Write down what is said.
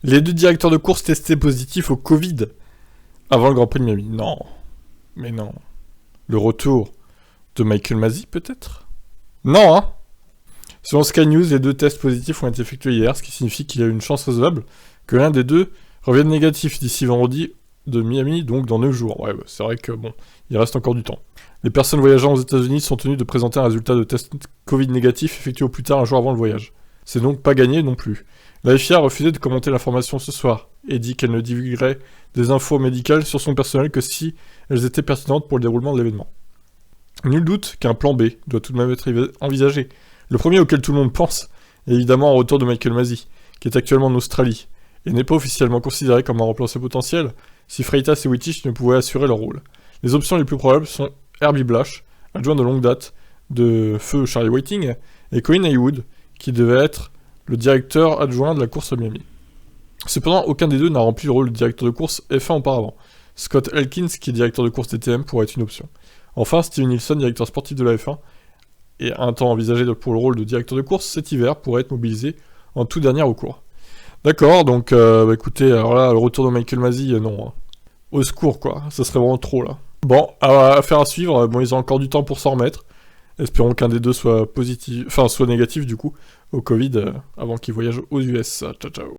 Les 2 directeurs de course testés positifs au Covid avant le Grand Prix de Miami. Non. Mais non. Le retour de Michael Masi, peut-être? Non, hein. Selon Sky News, les 2 tests positifs ont été effectués hier, ce qui signifie qu'il y a une chance raisonnable que l'un des 2 revienne négatif d'ici vendredi de Miami, donc dans 9 jours. Ouais, c'est vrai que bon, il reste encore du temps. Les personnes voyageant aux États-Unis sont tenues de présenter un résultat de test Covid négatif effectué au plus tard un jour avant le voyage. C'est donc pas gagné non plus. La FIA a refusé de commenter l'information ce soir et dit qu'elle ne divulguerait des infos médicales sur son personnel que si elles étaient pertinentes pour le déroulement de l'événement. Nul doute qu'un plan B doit tout de même être envisagé. Le premier auquel tout le monde pense est évidemment un retour de Michael Masi, qui est actuellement en Australie, et n'est pas officiellement considéré comme un remplaçant potentiel si Freitas et Wittich ne pouvaient assurer leur rôle. Les options les plus probables sont Herbie Blash, adjoint de longue date de feu Charlie Whiting, et Colin Haywood, qui devait être le directeur adjoint de la course à Miami. Cependant, aucun des deux n'a rempli le rôle de directeur de course F1 auparavant. Scott Elkins, qui est directeur de course DTM, pourrait être une option. Enfin, Steven Nielsen, directeur sportif de la F1, et un temps envisagé pour le rôle de directeur de course cet hiver, pourrait être mobilisé en tout dernier recours. D'accord, donc écoutez, alors là, le retour de Michael Masi, non. Hein. Au secours, quoi, ça serait vraiment trop, là. Bon, affaire à suivre, bon, ils ont encore du temps pour s'en remettre. Espérons qu'un des deux soit positif, enfin, soit négatif, du coup, au Covid, avant qu'ils voyagent aux US. Ciao, ciao.